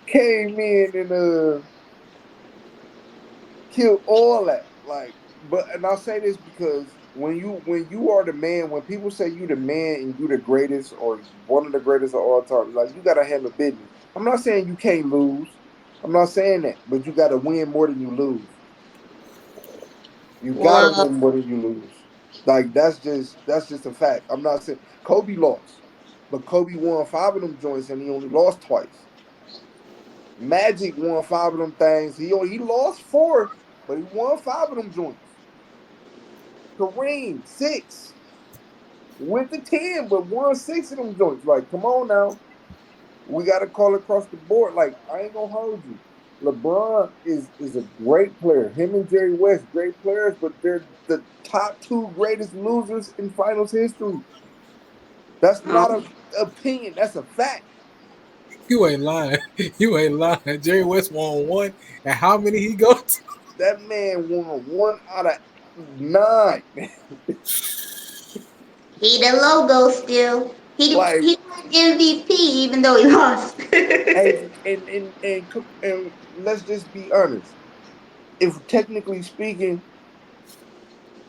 came in and killed all that. Like, but and I'll say this because when you are the man, when people say you the man and you the greatest or one of the greatest of all time, like you gotta handle business. I'm not saying you can't lose. I'm not saying that, but you gotta win more than you lose. You gotta Well, win more than you lose. Like that's just a fact. I'm not saying Kobe lost, but Kobe won five of them joints and he only lost twice. Magic won five of them things. He lost four, but he won five of them joints. Kareem six. went to 10, but won 6 of them joints. Like, come on now. We got to call across the board. Like, I ain't going to hold you. LeBron is a great player. Him and Jerry West, great players, but they're the top two greatest losers in finals history. That's not Um, an opinion. That's a fact. You ain't lying. You ain't lying. Jerry West won one, and how many he got? That man won 1 out of 9. he the logo still. Like, He was MVP even though he lost. and let's just be honest. If technically speaking,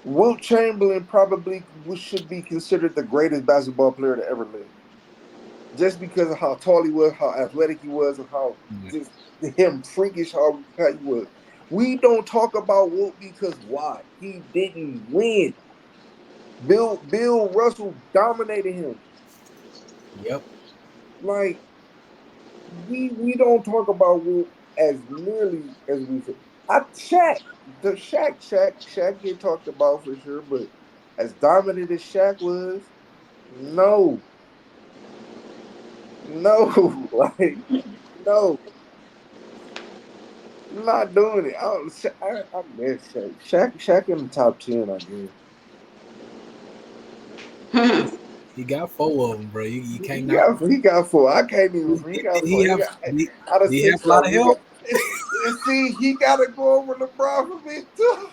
Wilt Chamberlain probably should be considered the greatest basketball player to ever live, just because of how tall he was, how athletic he was, and how just him freakish how he was. We don't talk about Wilt because why? He didn't win. Bill Russell dominated him. Yep. Like, we don't talk about Wilt as nearly as we should. Shaq get talked about for sure, but as dominant as Shaq was, no, no, like no, not doing it. I miss Shaq. Shaq in the top 10, I guess. He got four of them, bro. You can't knock him. He got 4. I can't even. He Did got he 4. He have? got Did out of he have 6 a lot of of them. He got. help? And see, he got to go over LeBron for me too.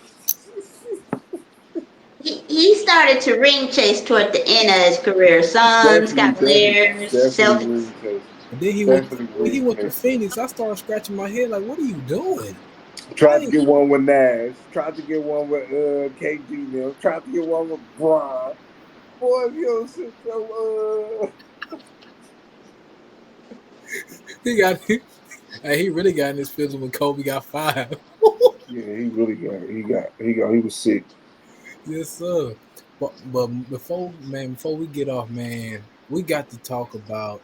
He started to ring chase toward the end of his career. Suns, Cavaliers, Definitely Celtics. ring chasing. And then he went. Definitely When he ring went to chasing. Phoenix, I started scratching my head like, "What are you doing?" Tried to Like, get one with Nash. Tried to get one with KG now. Tried to get one with Bron. Boy, if you don't sit your he got. He really got in his feelings when Kobe got five. yeah, he really he was sick. Yes, sir. But before we get off, man, we got to talk about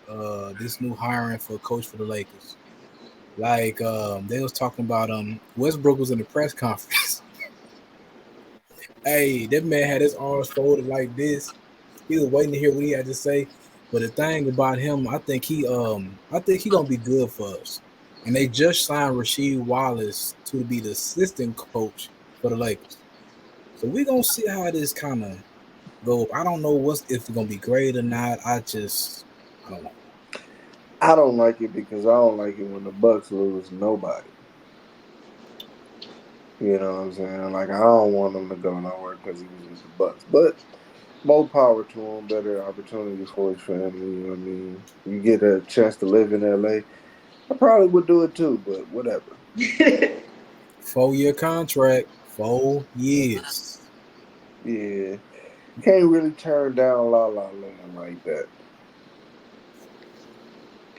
this new hiring for a coach for the Lakers. Like they was talking about Westbrook was in the press conference. Hey, that man had his arms folded like this. He was waiting to hear what he had to say. But the thing about him, I think he gonna be good for us. And they just signed Rasheed Wallace to be the assistant coach for the Lakers. So we gonna see how this kind of go. I don't know what's if it's gonna be great or not. I don't know. I don't like it because I don't like it when the Bucks lose nobody. You know what I'm saying? Like, I don't want him to go nowhere because he was with the Bucks. But more power to him. Better opportunities for his family. You know what I mean? You get a chance to live in LA. I probably would do it too, but whatever. 4 year contract, 4 years. Yeah, can't really turn down La La Land like that.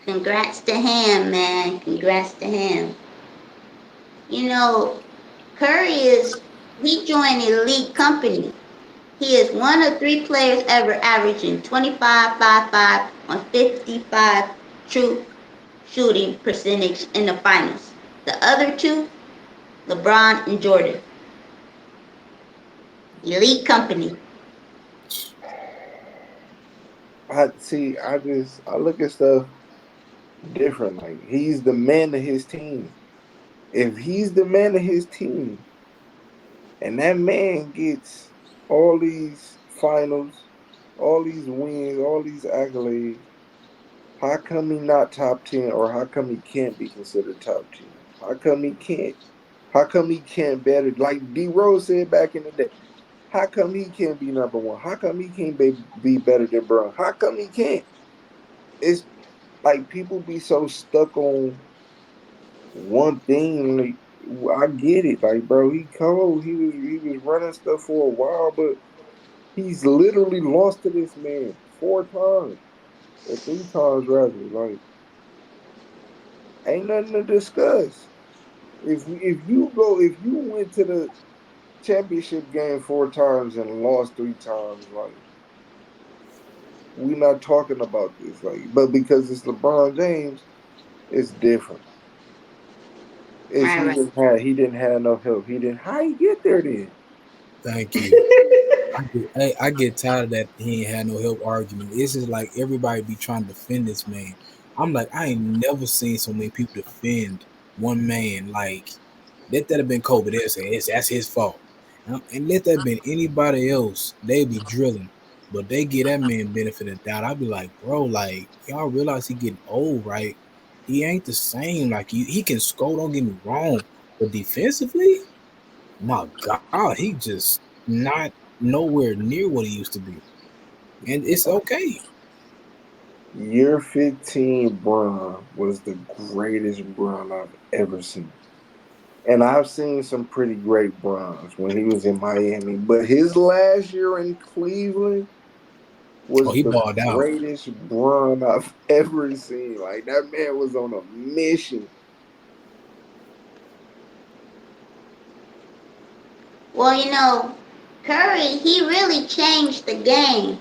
Congrats to him, man. Congrats to him. You know, Curry he joined elite company. He is one of 3 players ever averaging 25-5-5 on 55 true shooting percentage in the finals. The other two, LeBron and Jordan. Elite company. I see. I look at stuff different. Like, he's the man of his team. If he's the man of his team, and that man gets all these finals, all these wins, all these accolades, how come he not top 10, or how come he can't be considered top 10? How come he can't? How come he can't better? Like D Rose said back in the day, how come he can't be number one? How come he can't be better than Brown? How come he can't? It's like people be so stuck on one thing. Like, I get it. Like, bro, he cold. He was running stuff for a while, but he's literally lost to this man 4 times, or 3 times rather. Like, ain't nothing to discuss. If you went to the championship game 4 times and lost 3 times, like, we not talking about this. Like, but because it's LeBron James, it's different. Is Right, right. he didn't have no help. He didn't. How he get there then? Thank you. I get tired of that he ain't had no help argument. It's just like everybody be trying to defend this man. I'm like, I ain't never seen so many people defend one man. Like, let that have been Kobe. They'll say that's his fault. And let that have been anybody else, they'd be drilling. But they get that man benefit of doubt. I'd be like, bro, like, y'all realize he getting old, right? He ain't the same. Like, he can score, don't get me wrong. But defensively, my God, he just not nowhere near what he used to be. And it's okay. Year 15 Bron was the greatest Bron I've ever seen. And I've seen some pretty great Brons when he was in Miami. But his last year in Cleveland Oh, was he the balled out. greatest Bron I've ever seen. Like that man was on a mission. Well, Curry, he really changed the game.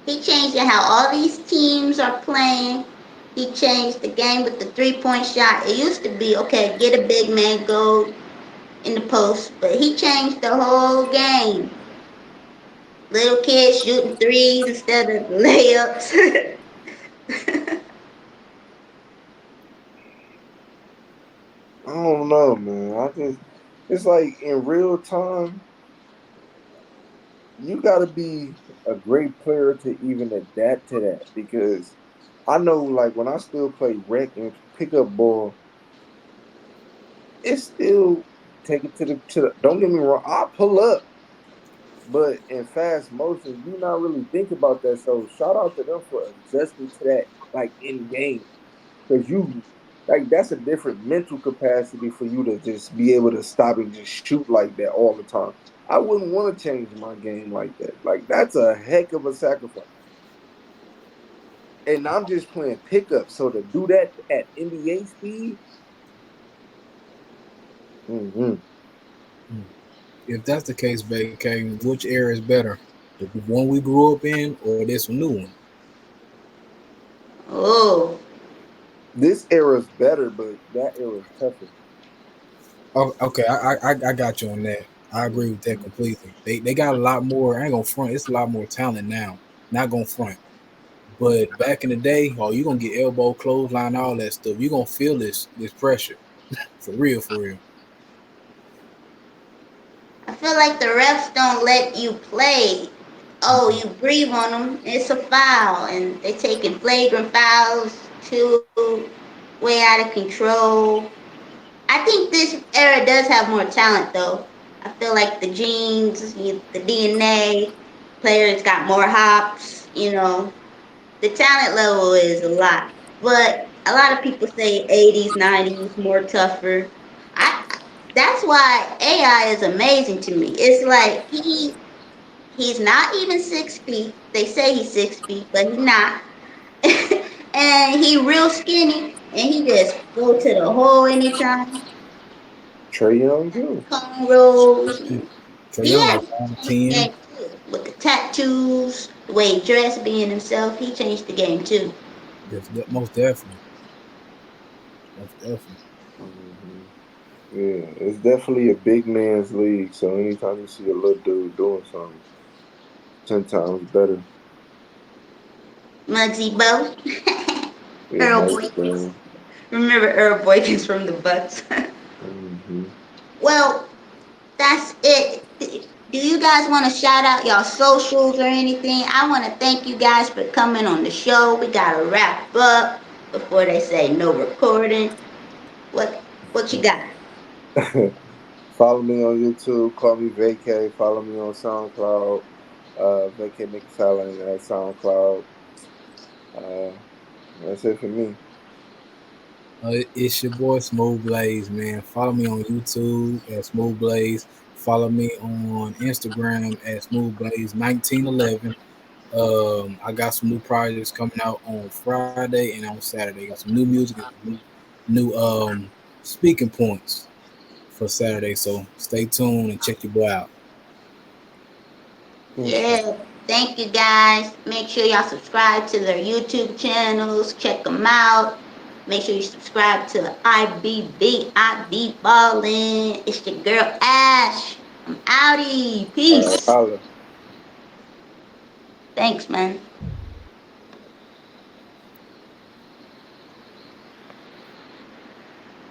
He changed how all these teams are playing. He changed the game with the 3-point shot. It used to be, okay, get a big man, go in the post, but he changed the whole game. Little kids shooting threes instead of layups. I don't know, man. It's like in real time, you got to be a great player to even adapt to that because I know, like, when I still play rec and pick up ball, it's still take it to the. Don't get me wrong, I pull up, but in fast motion, you not really think about that. So shout out to them for adjusting to that, like in game, because you like that's a different mental capacity for you to just be able to stop and just shoot like that all the time. I wouldn't want to change my game like that. Like that's a heck of a sacrifice. And I'm just playing pickup, so to do that at NBA speed, mm-hmm. If that's the case, BK, which era is better? The one we grew up in or this new one? Oh, This era is better, but that era is tougher. Oh, okay, I got you on that. I agree with that Mm-hmm. completely. They got a lot more. I ain't gonna front. It's a lot more talent now. Not gonna front. But back in the day, oh, you gonna get elbow, clothesline, all that stuff. You gonna feel this pressure for real, for real. I feel like the refs don't let you play. Oh, you breathe on them, it's a foul, and they taking flagrant fouls too, way out of control. I think this era does have more talent though. I feel like the genes, the DNA, players got more hops. The talent level is a lot. But a lot of people say 80s, 90s more tougher. I That's why AI is amazing to me. It's like he's not even 6 feet. They say he's 6 feet, but he's not. And he real skinny, and he just go to the hole anytime. Trey Young too. Cornrows. Trey He Young had like to down change the 10. game too. With the tattoos, the way he dressed, being himself, he changed the game too. Most definitely, most definitely. Mm-hmm. Yeah, it's definitely a big man's league. So anytime you see a little dude doing something, 10 times better. Muggsy Bow. Yeah, Earl most Boykins. things. Remember Earl Boykins from the Bucks? Mm-hmm. Well, that's it. Do you guys want to shout out y'all socials or anything? I want to thank you guys for coming on the show. We gotta wrap up before they say no recording. What you got? Follow me on YouTube. Call me Vacay. Follow me on SoundCloud. Vacay McFarlane at SoundCloud. Uh, that's it for me. It's your boy Smooth Blaze, man. Follow me on YouTube at Smooth Blaze. Follow me on Instagram at Smooth Blaze 1911. I got some new projects coming out on Friday and on Saturday. Got some new music and some new speaking points for Saturday. So stay tuned and check your boy out. Okay. Yeah, thank you guys. Make sure y'all subscribe to their YouTube channels. Check them out. Make sure you subscribe to IBB, IB Ballin. It's your girl Ash. I'm outie. All right, Peace. holla. Thanks, man.